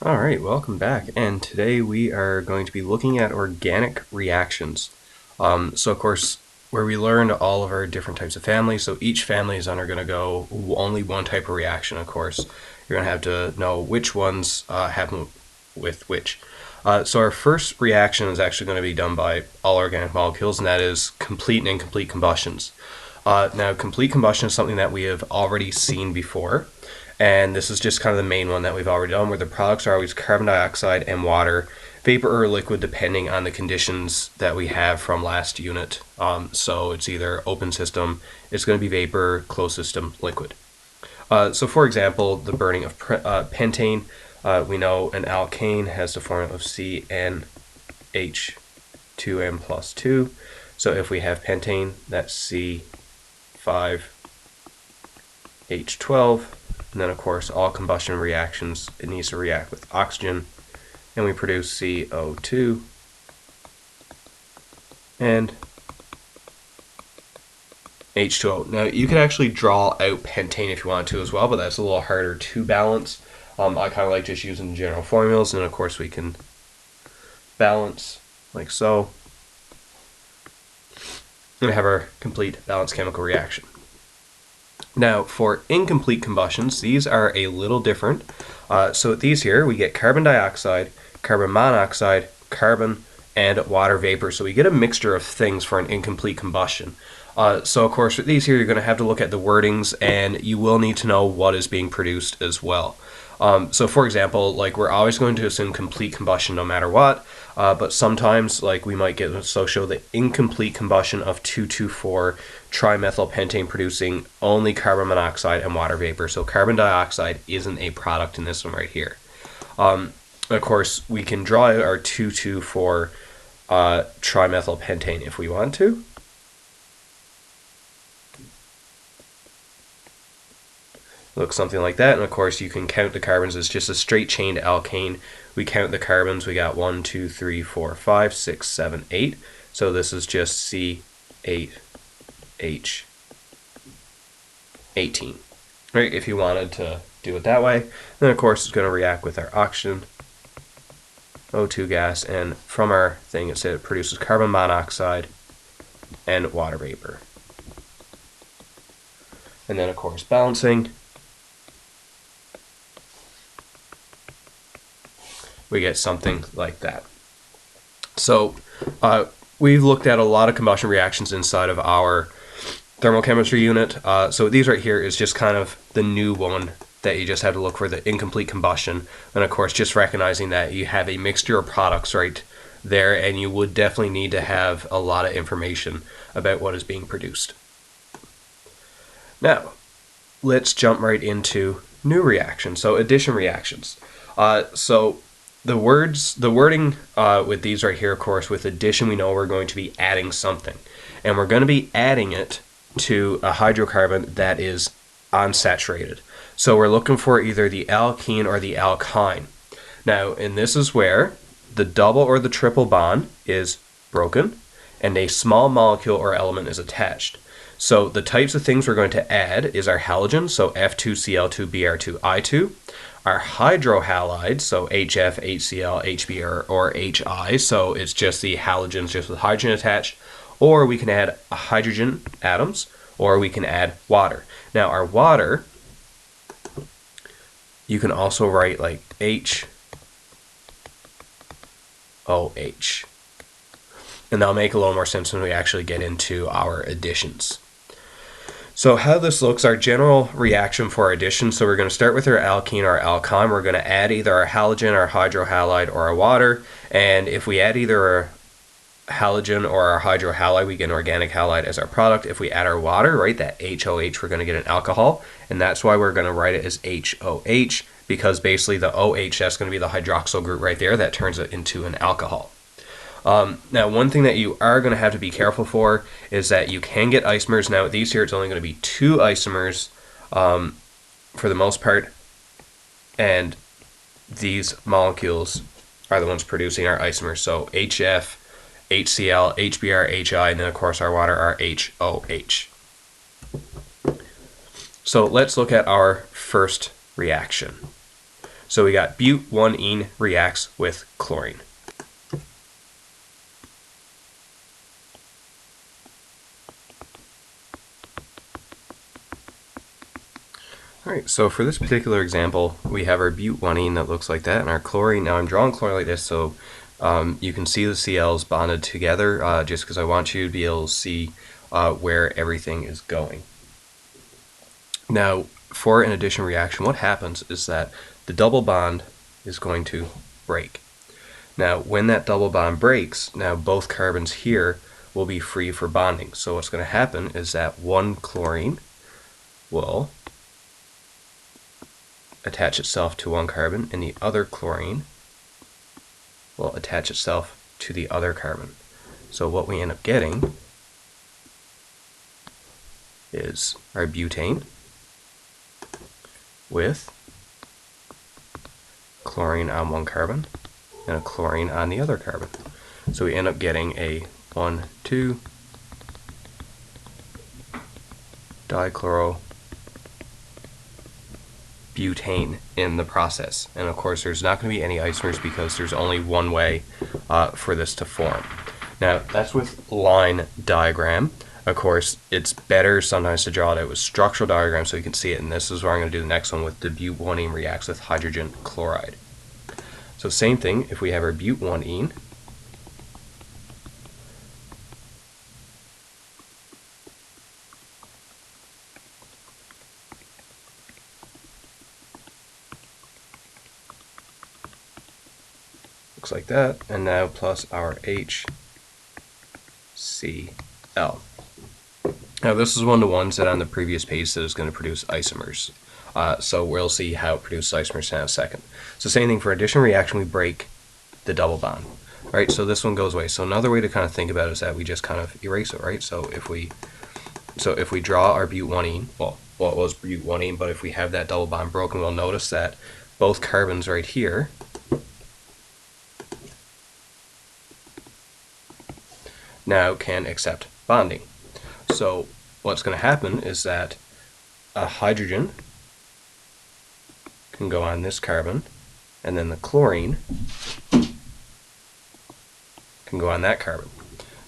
Alright, welcome back, and today we are going to be looking at organic reactions. So of course, where we learned all of our different types of families, so each family is going to go only one type of reaction, of course. You're going to have to know which ones happen with which. So our first reaction is actually going to be done by all organic molecules, and that is complete and incomplete combustions. Now, complete combustion is something that we have already seen before. And this is just kind of the main one that we've already done, where the products are always carbon dioxide and water, vapor or liquid, depending on the conditions that we have from last unit. So it's either open system, it's going to be vapor, closed system, liquid. So for example, the burning of pentane, we know an alkane has the formula of CnH2n plus 2. So if we have pentane, that's C5H12. And then, of course, all combustion reactions, it needs to react with oxygen. And we produce CO2 and H2O. Now, you can actually draw out pentane if you want to as well, but that's a little harder to balance. I kind of like just using general formulas. And, of course, we can balance like so. And we have our complete balanced chemical reaction. Now, for incomplete combustions, these are a little different. So these here, we get carbon dioxide, carbon monoxide, carbon, and water vapor. So we get a mixture of things for an incomplete combustion. So, of course, with these here, you're going to have to look at the wordings, and you will need to know what is being produced as well. So, for example, like we're always going to assume complete combustion no matter what, but sometimes, like we might get show the incomplete combustion of 2,2,4-trimethylpentane producing only carbon monoxide and water vapor. So carbon dioxide isn't a product in this one right here. Of course, we can draw out our 2,2,4-trimethylpentane if we want to. Looks something like that, and of course you can count the carbons as just a straight chained alkane. We count the carbons, we got 1, 2, 3, 4, 5, 6, 7, 8. So this is just C8H18. Right, if you wanted to do it that way. Then of course it's going to react with our oxygen, O2 gas, and from our thing it said it produces carbon monoxide and water vapor. And then of course balancing, we get something like that. So we've looked at a lot of combustion reactions inside of our thermochemistry unit. So these right here is just kind of the new one that you just have to look for, the incomplete combustion. And of course, just recognizing that you have a mixture of products right there, and you would definitely need to have a lot of information about what is being produced. Now, let's jump right into new reactions, so addition reactions. So the wording with these right here, of course, with addition, we know we're going to be adding something. And we're going to be adding it to a hydrocarbon that is unsaturated. So we're looking for either the alkene or the alkyne. Now, and this is where the double or the triple bond is broken and a small molecule or element is attached. So the types of things we're going to add is our halogen, so F2Cl2Br2I2, our hydrohalides, so HF, HCl, HBr, or HI, so it's just the halogens just with hydrogen attached, or we can add hydrogen atoms, or we can add water. Now our water, you can also write like HOH. And that'll make a little more sense when we actually get into our additions. So how this looks, our general reaction for our addition, so we're going to start with our alkene or alkyne. We're going to add either our halogen, our hydrohalide, or our water. And if we add either our halogen or our hydrohalide, we get an organic halide as our product. If we add our water, right, that HOH, we're going to get an alcohol. And that's why we're going to write it as HOH, because basically the OH, that's going to be the hydroxyl group right there that turns it into an alcohol. Now, one thing that you are going to have to be careful for is that you can get isomers. Now, these here, it's only going to be 2 isomers for the most part, and these molecules are the ones producing our isomers. So HF, HCl, HBr, HI, and then, of course, our water are HOH. So let's look at our first reaction. So we got but-1-ene reacts with chlorine. Alright, so for this particular example, we have our but-1-ene that looks like that, and our chlorine. Now I'm drawing chlorine like this so you can see the CLs bonded together, just because I want you to be able to see where everything is going. Now, for an addition reaction, what happens is that the double bond is going to break. Now, when that double bond breaks, now both carbons here will be free for bonding. So what's going to happen is that one chlorine will attach itself to one carbon, and the other chlorine will attach itself to the other carbon. So what we end up getting is our butane with chlorine on one carbon and a chlorine on the other carbon. So we end up getting a 1,2 dichlorobutane in the process. And of course there's not going to be any isomers because there's only one way for this to form. Now that's with line diagram. Of course, it's better sometimes to draw it out with structural diagram so you can see it, and this is where I'm going to do the next one with the but-1-ene reacts with hydrogen chloride. So same thing, if we have our but-1-ene, looks like that, and now plus our HCl. Now this is one of the ones that on the previous page that is going to produce isomers. So we'll see how it produces isomers in a second. So same thing for addition reaction, we break the double bond. Right, so this one goes away. So another way to kind of think about it is that we just kind of erase it, right? So if we draw our but-1-ene, well it was but-1-ene, but if we have that double bond broken, we'll notice that both carbons right here now can accept bonding. So what's going to happen is that a hydrogen can go on this carbon, and then the chlorine can go on that carbon.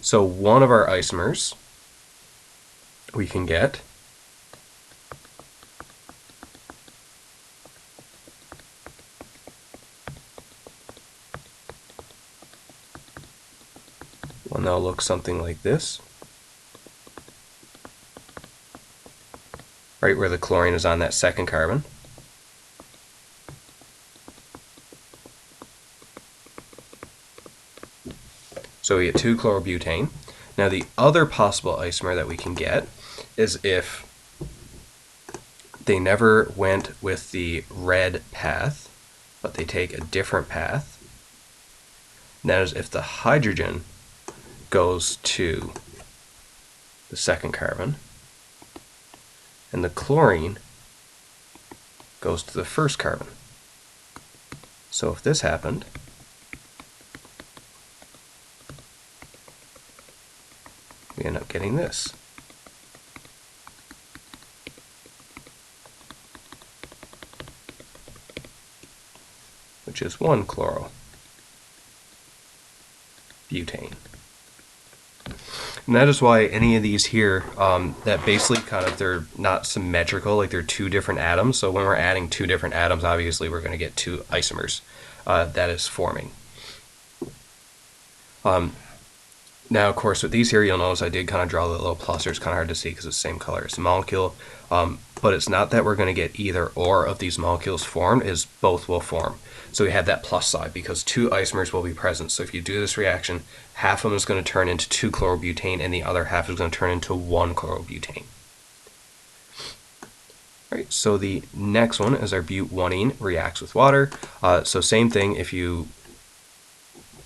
So one of our isomers we can get one that'll look something like this. Right where the chlorine is on that second carbon. So we get 2-chlorobutane. Now the other possible isomer that we can get is if they never went with the red path, but they take a different path. And that is if the hydrogen goes to the second carbon, and the chlorine goes to the first carbon. So if this happened, we end up getting this. Which is 1-chlorobutane. And that is why any of these here, that basically kind of, they're not symmetrical, like they're two different atoms. So when we're adding two different atoms, obviously we're going to get two isomers that is forming. Now, of course, with these here, you'll notice I did kind of draw the little plus. It's kind of hard to see because it's the same color as the molecule. But it's not that we're going to get either or of these molecules formed, is both will form. So we have that plus side because two isomers will be present. So if you do this reaction, half of them is going to turn into 2-chlorobutane and the other half is going to turn into 1-chlorobutane. Right, so the next one is our but-1-ene reacts with water. So same thing, if you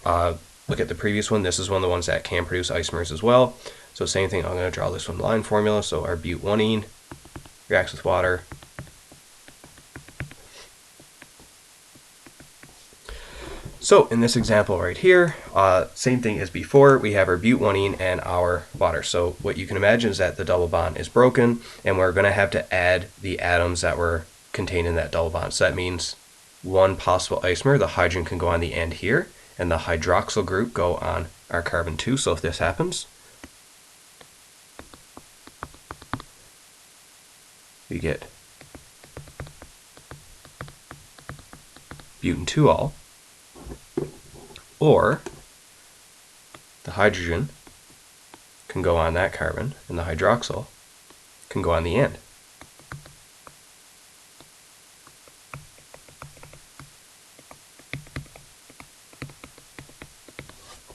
look at the previous one, this is one of the ones that can produce isomers as well. So same thing, I'm going to draw this one line formula. So our but-1-ene reacts with water. So in this example right here, same thing as before, we have our but-1-ene and our water. So what you can imagine is that the double bond is broken and we're going to have to add the atoms that were contained in that double bond. So that means one possible isomer, the hydrogen can go on the end here, and the hydroxyl group go on our carbon 2. So if this happens, we get butane 2-ol, or the hydrogen can go on that carbon, and the hydroxyl can go on the end.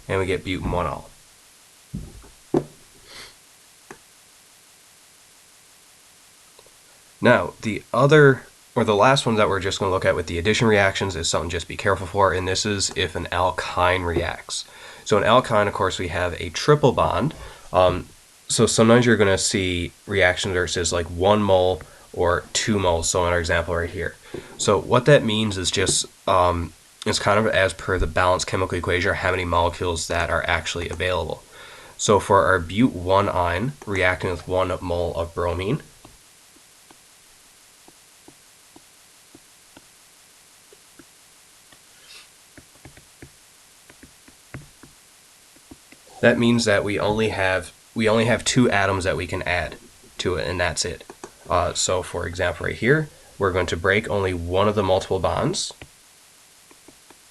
And we get butane 1-ol. Now, the last one that we're just going to look at with the addition reactions is something just be careful for, and this is if an alkyne reacts. So in alkyne, of course, we have a triple bond. So sometimes you're going to see reactions where it says like 1 mole or 2 moles, so in our example right here. So what that means is just, it's kind of as per the balanced chemical equation, or how many molecules that are actually available. So for our but1-ine reacting with 1 mole of bromine, that means that we only have 2 atoms that we can add to it, and that's it. So for example right here, we're going to break only one of the multiple bonds.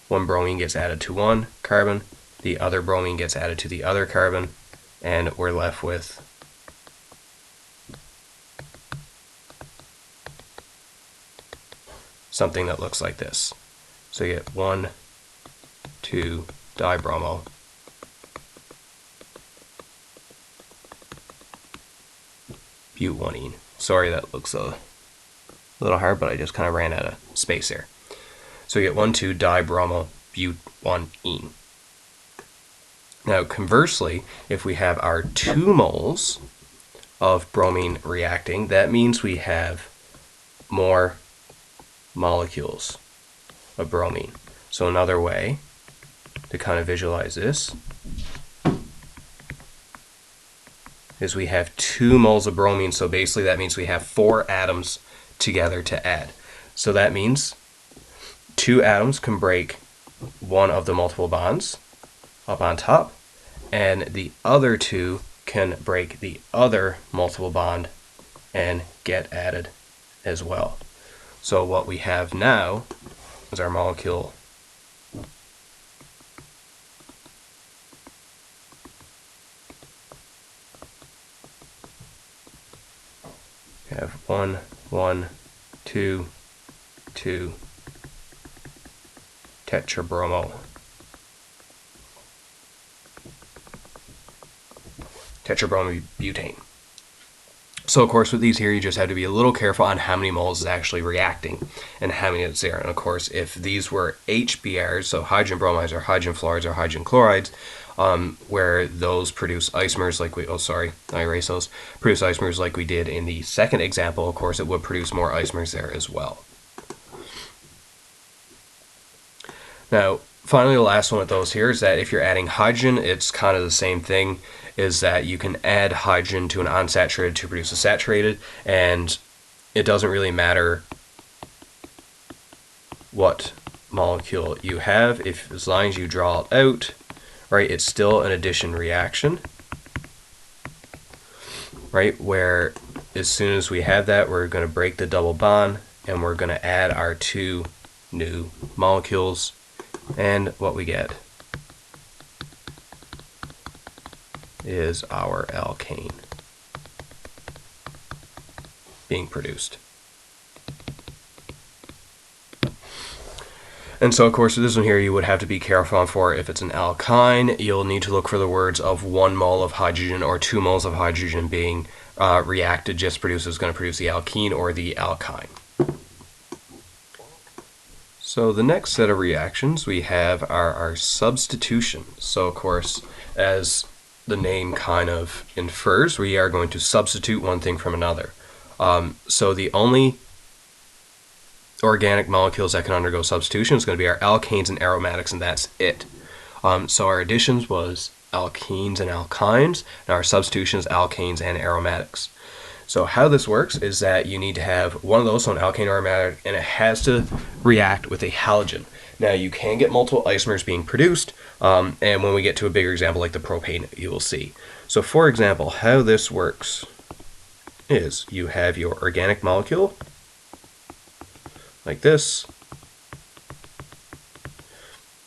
One bromine gets added to one carbon, the other bromine gets added to the other carbon, and we're left with something that looks like this. So you get 1, 2 dibromo, but1-ene. Sorry, that looks a little hard, but I just kind of ran out of space there. So you get 1, 2 dibromo but1-ene. Now conversely, if we have our 2 moles of bromine reacting, that means we have more molecules of bromine. So another way to kind of visualize this is we have 2 moles of bromine, so basically that means we have 4 atoms together to add. So that means 2 atoms can break one of the multiple bonds up on top, and the other 2 can break the other multiple bond and get added as well. So what we have now is our molecule we have 1, 1, 2, 2 tetrabromobutane. So of course with these here, you just have to be a little careful on how many moles is actually reacting and how many is there. And of course, if these were HBRs, so hydrogen bromides or hydrogen fluorides or hydrogen chlorides, where those produce isomers like produce isomers like we did in the second example, of course it would produce more isomers there as well. Now, finally, the last one with those here is that if you're adding hydrogen, it's kind of the same thing, is that you can add hydrogen to an unsaturated to produce a saturated, and it doesn't really matter what molecule you have, as long as you draw it out, right, it's still an addition reaction, right, where as soon as we have that, we're going to break the double bond, and we're going to add our 2 new molecules, and what we get is our alkane being produced. And so of course with this one here, you would have to be careful on for if it's an alkyne, you'll need to look for the words of 1 mole of hydrogen or 2 moles of hydrogen being reacted, just produces going to produce the alkene or the alkyne. So the next set of reactions we have are our substitution. So of course, as the name kind of infers, we are going to substitute one thing from another. So the only organic molecules that can undergo substitution is going to be our alkanes and aromatics, and that's it. So our additions was alkenes and alkynes, and our substitutions alkanes and aromatics. So how this works is that you need to have one of those, so an alkane or aromatic, and it has to react with a halogen. Now you can get multiple isomers being produced, and when we get to a bigger example like the propane, you will see. So for example, how this works is you have your organic molecule like this,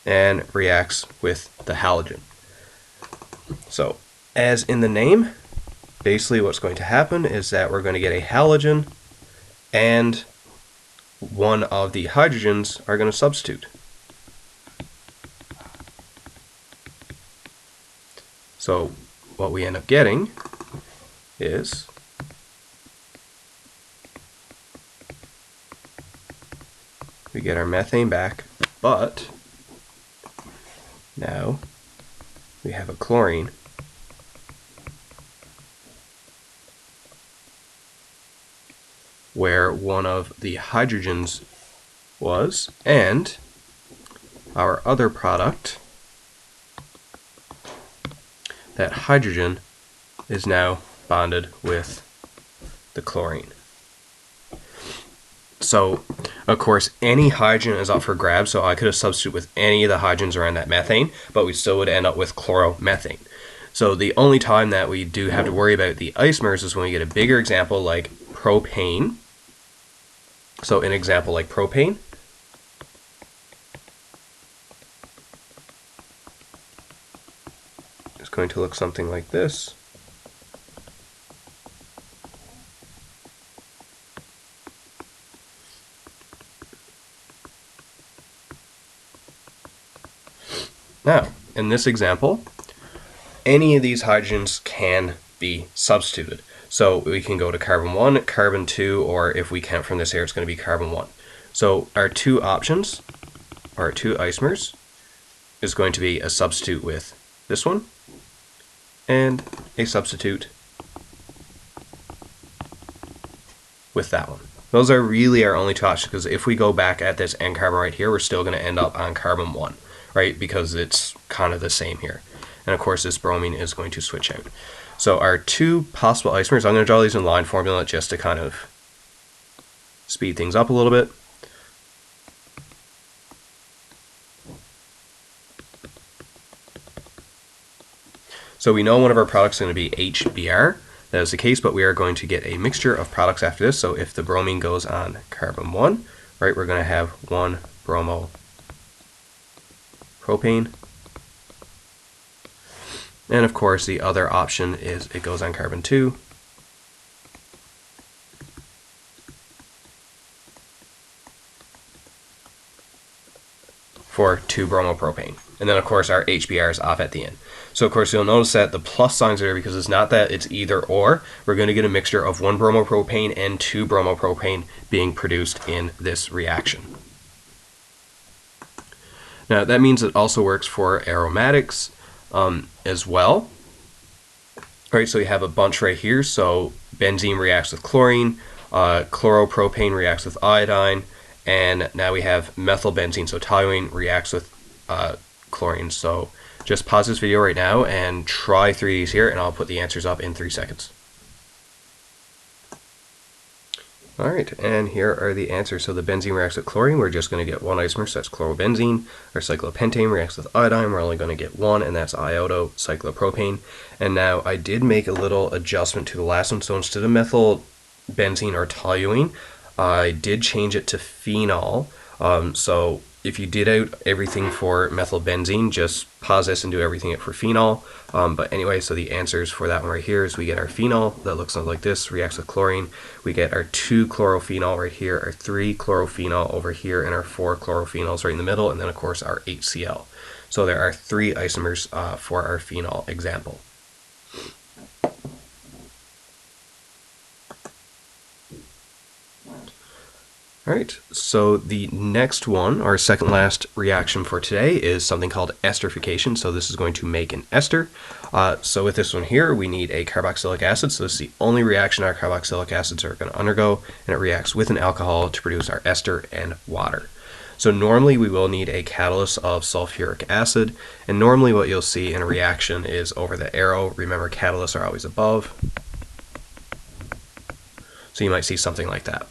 and reacts with the halogen. So as in the name, basically what's going to happen is that we're going to get a halogen and one of the hydrogens are going to substitute. So what we end up getting is we get our methane back, but now we have a chlorine where one of the hydrogens was, and our other product, that hydrogen is now bonded with the chlorine. So, of course, any hydrogen is up for grabs, so I could have substituted with any of the hydrogens around that methane, but we still would end up with chloromethane. So the only time that we do have to worry about the isomers is when we get a bigger example like propane. So an example like propane, is going to look something like this. Now, in this example, any of these hydrogens can be substituted. So we can go to carbon 1, carbon 2, or if we count from this here, it's going to be carbon 1. So our two options, or our two isomers, is going to be a substitute with this one, and a substitute with that one. Those are really our only two options, because if we go back at this N carbon right here, we're still going to end up on carbon 1, right? Because it's kind of the same here. And of course, this bromine is going to switch out. So our two possible isomers, I'm going to draw these in line formula just to kind of speed things up a little bit. So we know one of our products is going to be HBr. That is the case, but we are going to get a mixture of products after this. So if the bromine goes on carbon 1, right, we're going to have 1 bromo propane. And of course, the other option is it goes on carbon 2. For 2 bromopropane. And then of course our HBr is off at the end. So of course you'll notice that the plus signs are there because it's not that it's either or. We're going to get a mixture of 1 bromopropane and 2 bromopropane being produced in this reaction. Now that means it also works for aromatics as well. Alright, so we have a bunch right here. So benzene reacts with chlorine, chloropropane reacts with iodine, and now we have methylbenzene, so toluene reacts with chlorine. So just pause this video right now and try 3 of these here, and I'll put the answers up in 3 seconds. Alright, and here are the answers. So the benzene reacts with chlorine, we're just going to get one isomer, so that's chlorobenzene. Our cyclopentane reacts with iodine, we're only going to get one, and that's iodocyclopropane. And now I did make a little adjustment to the last one, so instead of methylbenzene or toluene, I did change it to phenol. So if you did out everything for methylbenzene, just pause this and do everything for phenol. But anyway, so the answers for that one right here is we get our phenol that looks like this, reacts with chlorine. We get our 2 chlorophenol right here, our 3 chlorophenol over here, and our 4 chlorophenols right in the middle, and then of course our HCl. So there are 3 isomers for our phenol example. Alright, so the next one, our second last reaction for today, is something called esterification. So this is going to make an ester. So with this one here, we need a carboxylic acid. So this is the only reaction our carboxylic acids are going to undergo, and it reacts with an alcohol to produce our ester and water. So normally we will need a catalyst of sulfuric acid, and normally what you'll see in a reaction is over the arrow. Remember, catalysts are always above. So you might see something like that.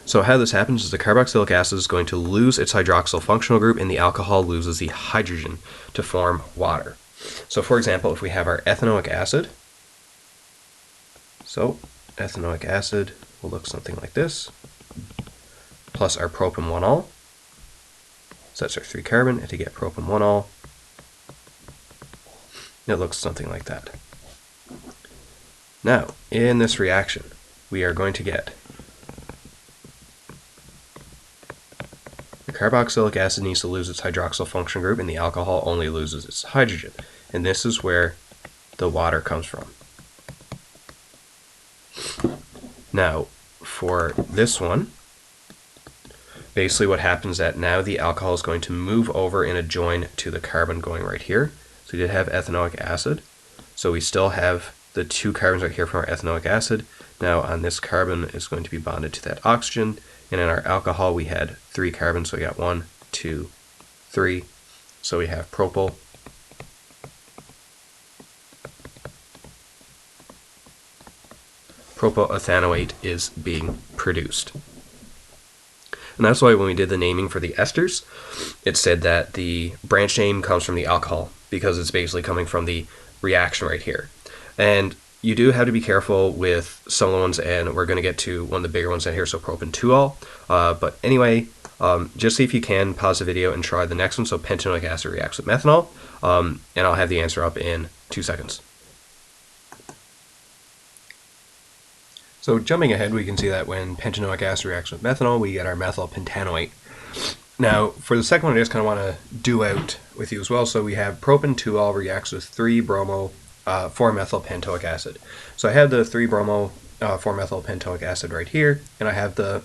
So how this happens is the carboxylic acid is going to lose its hydroxyl functional group and the alcohol loses the hydrogen to form water. So for example, if we have our ethanoic acid, so ethanoic acid will look something like this, plus our propane 1-ol. So that's our 3 carbon, and to get propane 1-ol, it looks something like that. Now, in this reaction, we are going to get the carboxylic acid needs to lose its hydroxyl function group and the alcohol only loses its hydrogen. And this is where the water comes from. Now, for this one, basically what happens is that now the alcohol is going to move over in a join to the carbon going right here. So we did have ethanoic acid. So we still have the 2 carbons right here from our ethanoic acid. Now on this carbon is going to be bonded to that oxygen. And in our alcohol we had 3 carbons, so we got 1, 2, 3. So we have propyl. Propylethanoate is being produced. And that's why when we did the naming for the esters, it said that the branch name comes from the alcohol, because it's basically coming from the reaction right here. And you do have to be careful with some of the ones, and we're going to get to one of the bigger ones in here, so propane 2-ol. But anyway, just see if you can pause the video and try the next one. So pentanoic acid reacts with methanol, and I'll have the answer up in 2 seconds. So jumping ahead, we can see that when pentanoic acid reacts with methanol, we get our methyl pentanoate. Now, for the second one, I just kind of want to do out with you as well. So we have propane 2-ol reacts with 3-bromo-4-methyl pentoic acid. So I have the 3-bromo-4-methyl pentoic acid right here, and I have the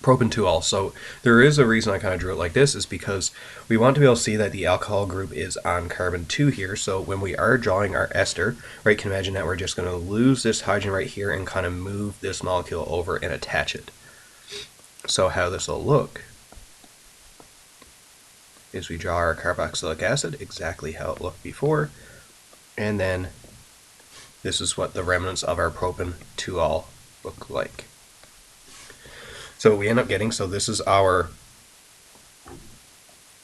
propane 2-ol. So there is a reason I kind of drew it like this, is because we want to be able to see that the alcohol group is on carbon 2 here. So when we are drawing our ester, right, you can imagine that we're just going to lose this hydrogen right here and kind of move this molecule over and attach it. So how this will look is we draw our carboxylic acid exactly how it looked before, and then this is what the remnants of our propane 2-ol look like. So we end up getting, so this is our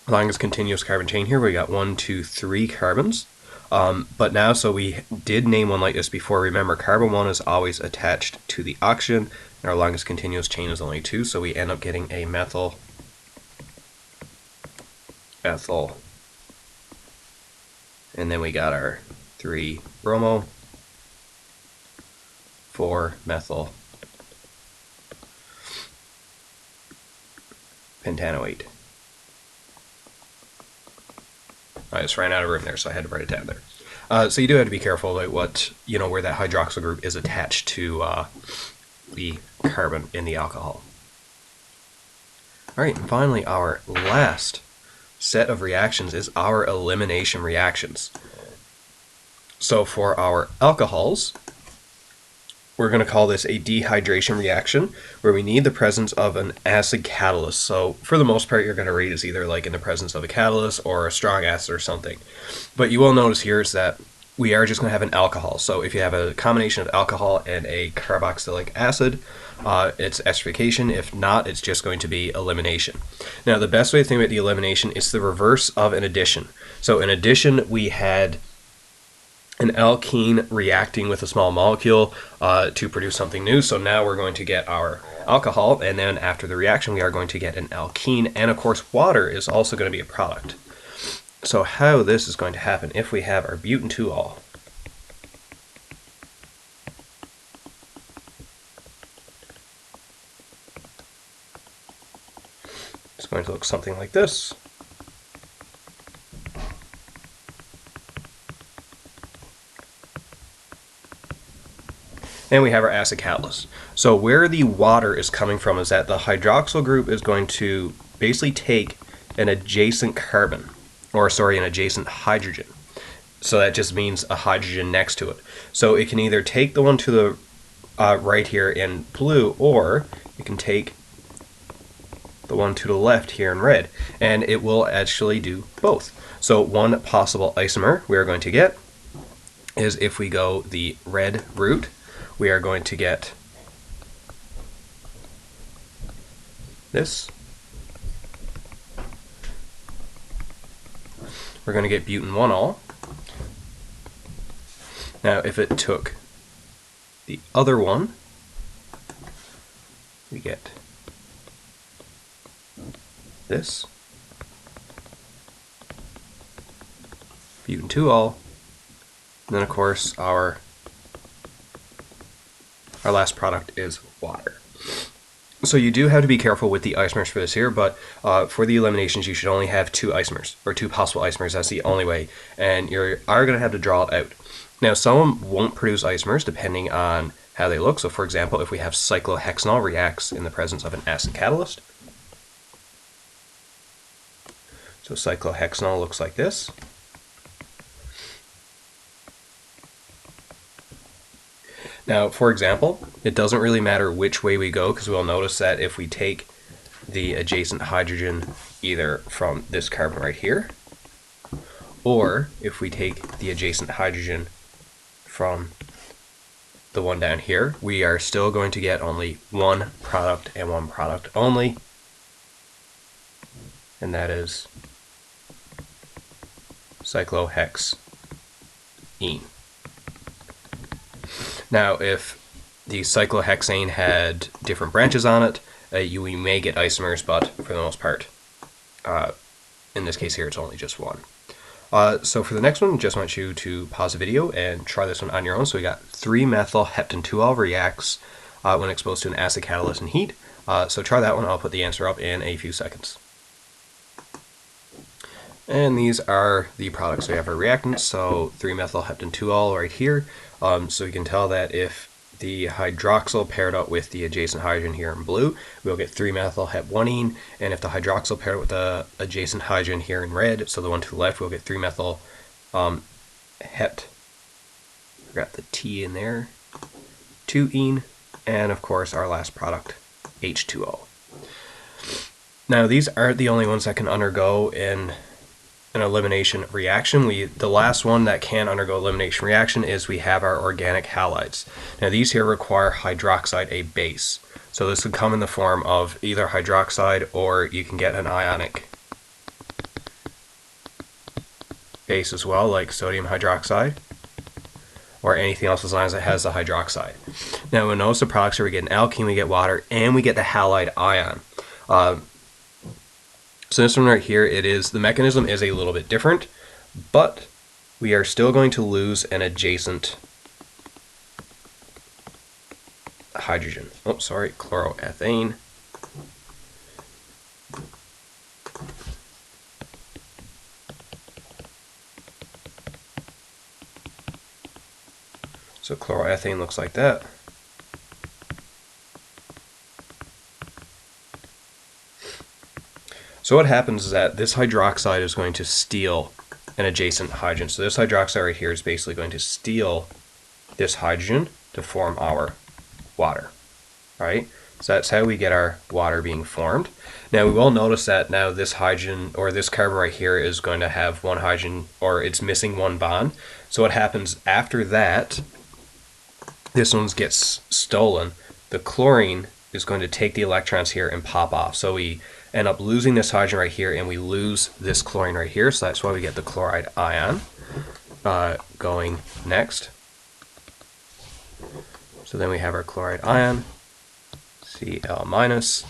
longest continuous carbon chain here. We got 1, 2, 3 carbons. But now, so we did name one like this before. Remember, carbon 1 is always attached to the oxygen, and our longest continuous chain is only 2, so we end up getting a methyl, ethyl, and then we got our 3-bromo, 4-methyl pentanoate. I just ran out of room there, so I had to write it down there. So you do have to be careful about what, where that hydroxyl group is attached to the carbon in the alcohol. All right, and finally, our last set of reactions is our elimination reactions. So for our alcohols, we're going to call this a dehydration reaction, where we need the presence of an acid catalyst. So for the most part, you're going to read is either like in the presence of a catalyst or a strong acid or something. But you will notice here is that we are just going to have an alcohol. So if you have a combination of alcohol and a carboxylic acid, it's esterification. If not, it's just going to be elimination. Now, the best way to think about the elimination is the reverse of an addition. So in addition, we had an alkene reacting with a small molecule to produce something new. So now we're going to get our alcohol, and then after the reaction, we are going to get an alkene. And of course, water is also going to be a product. So how this is going to happen, if we have our butane 2-ol, it's going to look something like this. And we have our acid catalyst. So where the water is coming from is that the hydroxyl group is going to basically take an adjacent carbon, or sorry, an adjacent hydrogen. So that just means a hydrogen next to it. So it can either take the one to the right here in blue, or it can take the one to the left here in red, and it will actually do both. So one possible isomer we are going to get is if we go the red route, we are going to get this. We're going to get butane 1-ol. Now if it took the other one, we get this, butane 2-ol, and then of course our last product is water. So you do have to be careful with the isomers for this here, but for the eliminations you should only have 2 isomers, or 2 possible isomers. That's the only way, and you are going to have to draw it out. Now some won't produce isomers depending on how they look. So for example, if we have cyclohexanol reacts in the presence of an acid catalyst. So cyclohexanol looks like this. Now, for example, it doesn't really matter which way we go, because we'll notice that if we take the adjacent hydrogen either from this carbon right here, or if we take the adjacent hydrogen from the one down here, we are still going to get only one product and one product only, and that is cyclohexene. Now, if the cyclohexane had different branches on it, we may get isomers, but for the most part, in this case here, it's only just one. So for the next one, just want you to pause the video and try this one on your own. So we got 3-methyl-heptane-2-ol reacts when exposed to an acid catalyst and heat. So try that one. I'll put the answer up in a few seconds. And these are the products. We have our reactants, so 3-methyl-heptane-2-ol right here. So we can tell that if the hydroxyl paired up with the adjacent hydrogen here in blue, we'll get 3-methyl-hep-1-ene, and if the hydroxyl paired with the adjacent hydrogen here in red, so the one to the left, we'll get 3-methyl-het, forgot the T in there, 2-ene, and of course our last product, H2O. Now these aren't the only ones that can undergo an elimination reaction. The last one that can undergo elimination reaction is we have our organic halides. Now these here require hydroxide, a base. So this would come in the form of either hydroxide, or you can get an ionic base as well, like sodium hydroxide, or anything else as long as it has the hydroxide. Now in most of the products here we get an alkene, we get water, and we get the halide ion. So this one right here, the mechanism is a little bit different, but we are still going to lose an adjacent hydrogen. Oh, sorry, chloroethane. So chloroethane looks like that. So what happens is that this hydroxide is going to steal an adjacent hydrogen. So this hydroxide right here is basically going to steal this hydrogen to form our water, right? So that's how we get our water being formed. Now we will notice that now this hydrogen, or this carbon right here, is going to have one hydrogen, or it's missing one bond. So what happens after that, this one gets stolen, the chlorine is going to take the electrons here and pop off. So we end up losing this hydrogen right here, and we lose this chlorine right here. So that's why we get the chloride ion going next. So then we have our chloride ion, Cl minus.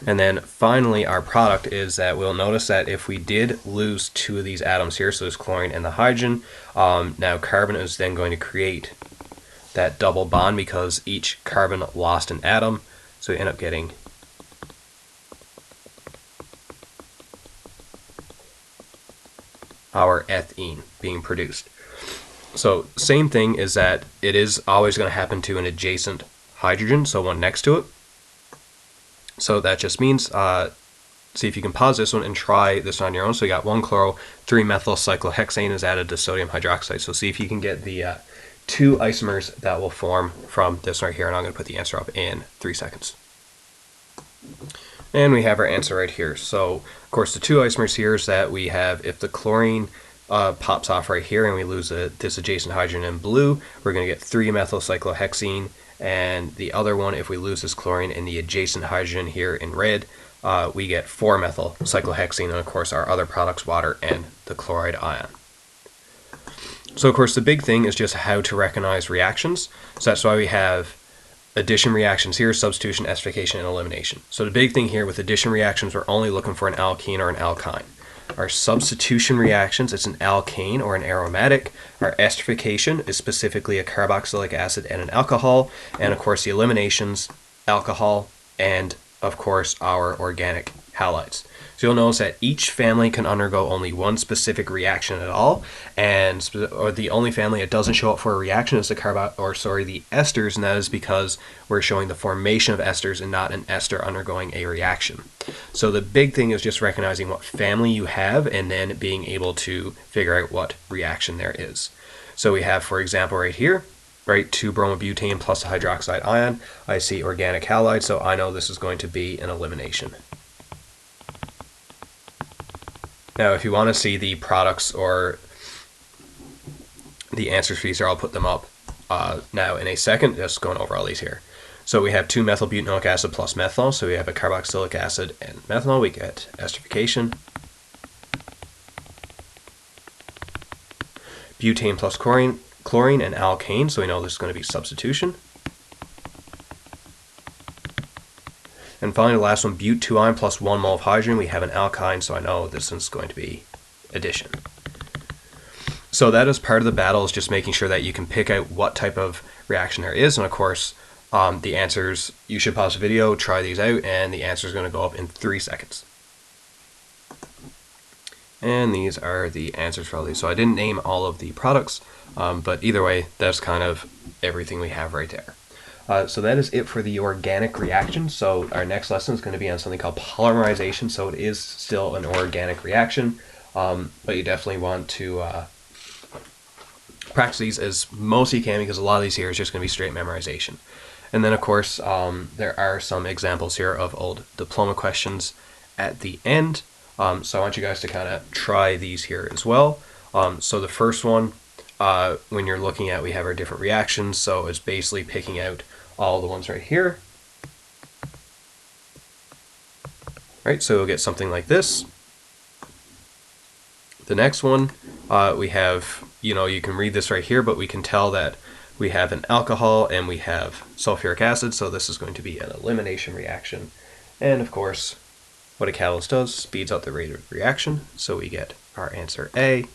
And then finally our product is that we'll notice that if we did lose 2 of these atoms here, so this chlorine and the hydrogen, now carbon is then going to create that double bond because each carbon lost an atom. So we end up getting our ethene being produced. So same thing is that it is always going to happen to an adjacent hydrogen, so one next to it. So that just means, see if you can pause this one and try this on your own. So you got 1-chloro, 3-methyl-cyclohexane is added to sodium hydroxide. So see if you can get the 2 isomers that will form from this right here, and I'm going to put the answer up in 3 seconds. And we have our answer right here. So of course the 2 isomers here is that we have, if the chlorine pops off right here and we lose this adjacent hydrogen in blue, we're going to get 3-methylcyclohexene. And the other one, if we lose this chlorine in the adjacent hydrogen here in red, we get 4-methylcyclohexene, and of course our other products, water and the chloride ion. So of course the big thing is just how to recognize reactions. So that's why we have addition reactions here, substitution, esterification, and elimination. So the big thing here with addition reactions, we're only looking for an alkene or an alkyne. Our substitution reactions, it's an alkane or an aromatic. Our esterification is specifically a carboxylic acid and an alcohol. And of course the eliminations, alcohol, and of course our organic halides. So you'll notice that each family can undergo only one specific reaction at all, or the only family that doesn't show up for a reaction is the esters, and that is because we're showing the formation of esters and not an ester undergoing a reaction. So the big thing is just recognizing what family you have and then being able to figure out what reaction there is. So we have, for example, right here, right, 2-bromobutane plus a hydroxide ion. I see organic halide, so I know this is going to be an elimination. Now, if you want to see the products or the answers for these here, I'll put them up now in a second, just going over all these here. So we have 2-methylbutanoic acid plus methanol, so we have a carboxylic acid and methanol, we get esterification. Butane plus chlorine and alkane, so we know this is going to be substitution. And finally, the last one, but2-ion plus 1 mole of hydrogen, we have an alkyne, so I know this is going to be addition. So that is part of the battle, is just making sure that you can pick out what type of reaction there is. And of course, the answers, you should pause the video, try these out, and the answer is going to go up in 3 seconds. And these are the answers for all these. So I didn't name all of the products, but either way, that's kind of everything we have right there. So that is it for the organic reaction. So our next lesson is going to be on something called polymerization. So it is still an organic reaction, but you definitely want to practice these as most you can, because a lot of these here is just going to be straight memorization. And then of course there are some examples here of old diploma questions at the end. So I want you guys to kind of try these here as well. So the first one, when you're looking at, we have our different reactions. So it's basically picking out all the ones right here. Right, so we'll get something like this. The next one, we have, you can read this right here, but we can tell that we have an alcohol and we have sulfuric acid, so this is going to be an elimination reaction. And of course, what a catalyst does, speeds up the rate of reaction, so we get our answer A.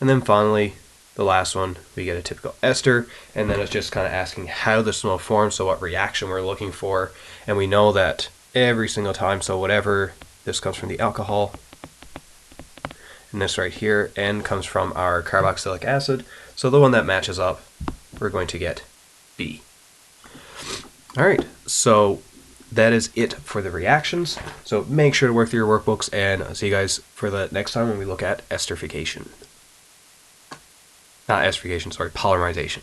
And then finally, the last one, we get a typical ester, and then it's just kind of asking how this will form, so what reaction we're looking for. And we know that every single time, so whatever, this comes from the alcohol, and this right here, N comes from our carboxylic acid, so the one that matches up, we're going to get B. Alright, so that is it for the reactions. So make sure to work through your workbooks, and I'll see you guys for the next time when we look at esterification. Not esterification, sorry, polymerization.